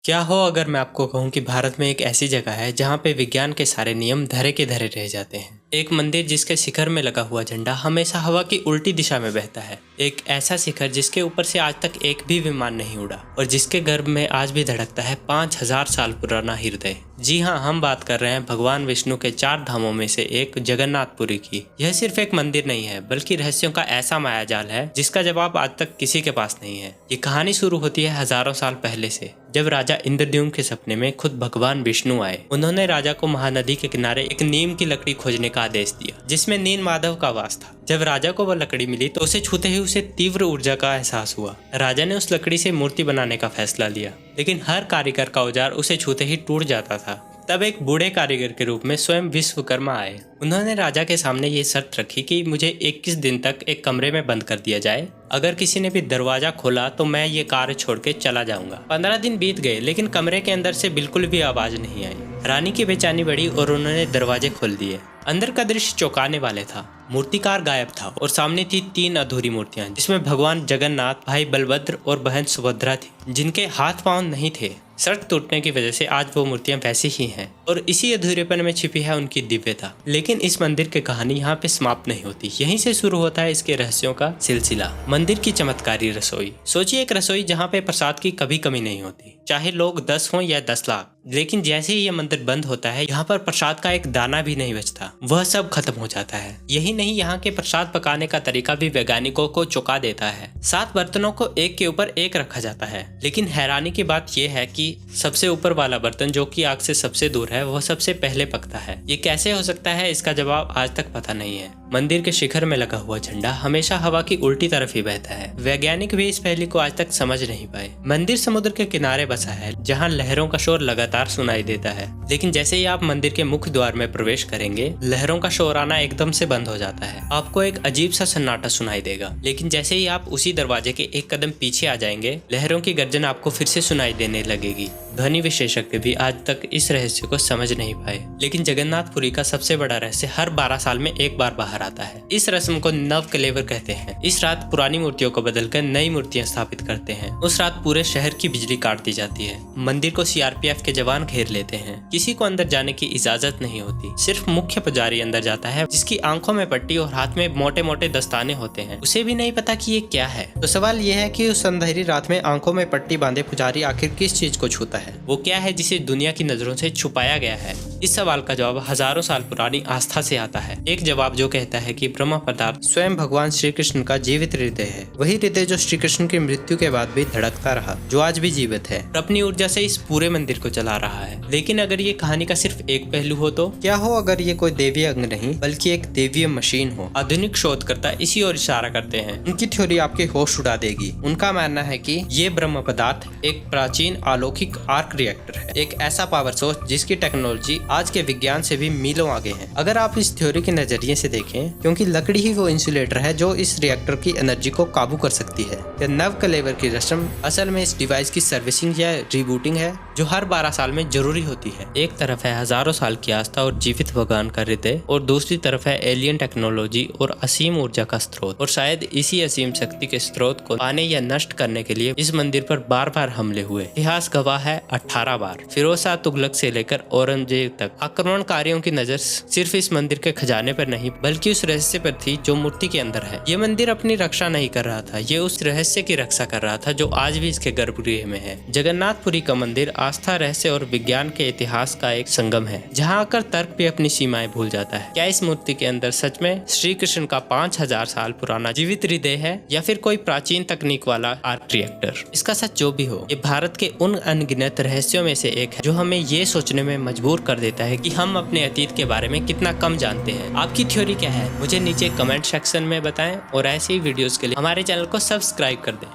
क्या हो अगर मैं आपको कहूँ कि भारत में एक ऐसी जगह है जहाँ पे विज्ञान के सारे नियम धरे के धरे रह जाते हैं। एक मंदिर जिसके शिखर में लगा हुआ झंडा हमेशा हवा की उल्टी दिशा में बहता है। एक ऐसा शिखर जिसके ऊपर से आज तक एक भी विमान नहीं उड़ा और जिसके गर्भ में आज भी धड़कता है 5000 साल पुराना हृदय। जी हाँ, हम बात कर रहे हैं भगवान विष्णु के 4 धामों में से एक जगन्नाथपुरी की। यह सिर्फ एक मंदिर नहीं है बल्कि रहस्यों का ऐसा मायाजाल है जिसका जवाब आज तक किसी के पास नहीं है। ये कहानी शुरू होती है हजारों साल पहले से, जब राजा इंद्रद्युम्न के सपने में खुद भगवान विष्णु आए। उन्होंने राजा को महानदी के किनारे एक नीम की लकड़ी खोजने का आदेश दिया जिसमें नील माधव का वास था। जब राजा को वह लकड़ी मिली तो उसे छूते ही उसे तीव्र ऊर्जा का एहसास हुआ। राजा ने उस लकड़ी से मूर्ति बनाने का फैसला लिया, लेकिन हर कारीगर का औजार उसे छूते ही टूट जाता था। तब एक बूढ़े कारीगर के रूप में स्वयं विश्वकर्मा आए। उन्होंने राजा के सामने ये शर्त रखी कि मुझे 21 दिन तक एक कमरे में बंद कर दिया जाए। अगर किसी ने भी दरवाजा खोला तो मैं ये कार्य छोड़ के चला जाऊंगा। 15 दिन बीत गए लेकिन कमरे के अंदर से बिल्कुल भी आवाज नहीं आई। रानी की बेचैनी बढ़ी और उन्होंने दरवाजे खोल दिए। अंदर का दृश्य चौंकाने वाले था। मूर्तिकार गायब था और सामने थी 3 अधूरी मूर्तियां जिसमें भगवान जगन्नाथ, भाई बलभद्र और बहन सुभद्रा थी, जिनके हाथ पांव नहीं थे। सड़क टूटने की वजह से आज वो मूर्तियां वैसी ही हैं और इसी अधूरेपन में छिपी है उनकी दिव्यता। लेकिन इस मंदिर की कहानी यहाँ पे समाप्त नहीं होती। यहीं से शुरू होता है इसके रहस्यों का सिलसिला। मंदिर की चमत्कारी रसोई। सोचिए एक रसोई जहाँ पे प्रसाद की कभी कमी नहीं होती, चाहे लोग 10 हों या 10 लाख। लेकिन जैसे ही ये मंदिर बंद होता है, यहाँ पर प्रसाद का एक दाना भी नहीं बचता, वह सब खत्म हो जाता है। यही नहीं, यहाँ के प्रसाद पकाने का तरीका भी वैज्ञानिकों को चौंका देता है। 7 बर्तनों को एक के ऊपर एक रखा जाता है, लेकिन हैरानी की बात यह है कि सबसे ऊपर वाला बर्तन जो कि आग से सबसे दूर है, वह सबसे पहले पकता है। ये कैसे हो सकता है, इसका जवाब आज तक पता नहीं है। मंदिर के शिखर में लगा हुआ झंडा हमेशा हवा की उल्टी तरफ ही बहता है। वैज्ञानिक भी इस पहेली को आज तक समझ नहीं पाए। मंदिर समुद्र के किनारे बसा है जहाँ लहरों का शोर लगातार सुनाई देता है, लेकिन जैसे ही आप मंदिर के मुख्य द्वार में प्रवेश करेंगे, लहरों का शोर आना एकदम से बंद हो जाता है। आपको एक अजीब सा सन्नाटा सुनाई देगा, लेकिन जैसे ही आप उसी दरवाजे के एक कदम पीछे आ जाएंगे, लहरों की गर्जन आपको फिर से सुनाई देने लगेगी। ध्वनि विशेषज्ञ भी आज तक इस रहस्य को समझ नहीं पाए, लेकिन जगन्नाथपुरी का सबसे बड़ा रहस्य हर 12 साल में एक बार बाहर आता है। इस रस्म को नव कलेवर कहते हैं। इस रात पुरानी मूर्तियों को बदलकर नई मूर्तियां स्थापित करते हैं। उस रात पूरे शहर की बिजली काट दी जाती है। मंदिर को सीआरपीएफ के जवान घेर लेते हैं। किसी को अंदर जाने की इजाजत नहीं होती, सिर्फ मुख्य पुजारी अंदर जाता है, जिसकी आंखों में पट्टी और हाथ में मोटे मोटे दस्ताने होते हैं। उसे भी नहीं पता कि ये क्या है। तो सवाल ये है कि उस अंधेरी रात में आंखों में पट्टी बांधे पुजारी आखिर किस चीज को छूता है? वो क्या है जिसे दुनिया की नजरों से छुपाया गया है? इस सवाल का जवाब हजारों साल पुरानी आस्था से आता है। एक जवाब जो कहता है कि ब्रह्म पदार्थ स्वयं भगवान श्री कृष्ण का जीवित हृदय है, वही हृदय जो श्री कृष्ण की मृत्यु के बाद भी धड़कता रहा, जो आज भी जीवित है, अपनी ऊर्जा से इस पूरे मंदिर को चला रहा है। लेकिन अगर ये कहानी का सिर्फ एक पहलू हो तो क्या हो अगर ये कोई देवीय अंग नहीं बल्कि एक देवीय मशीन हो? आधुनिक शोधकर्ता इसी ओर इशारा करते हैं। उनकी थ्योरी आपके होश उड़ा देगी। उनका मानना है कि ये ब्रह्म पदार्थ एक प्राचीन अलौकिक आर्क रिएक्टर है, एक ऐसा पावर सोर्स जिसकी टेक्नोलॉजी आज के विज्ञान से भी मीलों आगे है। अगर आप इस थ्योरी के नजरिए से देखें, क्योंकि लकड़ी ही वो इंसुलेटर है जो इस रिएक्टर की एनर्जी को काबू कर सकती है। या नव कलेवर की रस्म असल में इस डिवाइस की सर्विसिंग या रिबूटिंग है, जो हर 12 साल में जरूरी होती है। एक तरफ है हजारों साल की आस्था और जीवित भगवान का हृदय, और दूसरी तरफ है एलियन टेक्नोलॉजी और असीम ऊर्जा का स्रोत। और शायद इसी असीम शक्ति के स्रोत को पाने या नष्ट करने के लिए इस मंदिर पर बार बार हमले हुए। इतिहास गवाह है 18 बार। फिरोज शाह तुगलक से लेकर औरंगजेब तक आक्रमणकारियों की नजर सिर्फ इस मंदिर के खजाने पर नहीं बल्कि उस रहस्य पर थी जो मूर्ति के अंदर है। ये मंदिर अपनी रक्षा नहीं कर रहा था, ये उस रहस्य की रक्षा कर रहा था जो आज भी इसके गर्भगृह में है। जगन्नाथपुरी का मंदिर आस्था, रहस्य और विज्ञान के इतिहास का एक संगम है, जहाँ आकर तर्क भी अपनी सीमाएं भूल जाता है। क्या इस मूर्ति के अंदर सच में श्री कृष्ण का 5000 साल पुराना जीवित हृदय है या फिर कोई प्राचीन तकनीक वाला आर्क रिएक्टर? इसका सच जो भी हो, ये भारत के उन अनगिनत रहस्यों में से एक है जो हमें ये सोचने में मजबूर कर देता है कि हम अपने अतीत के बारे में कितना कम जानते हैं। आपकी थ्योरी क्या है? मुझे नीचे कमेंट सेक्शन में बताएं और ऐसी वीडियोस के लिए हमारे चैनल को सब्सक्राइब कर दें।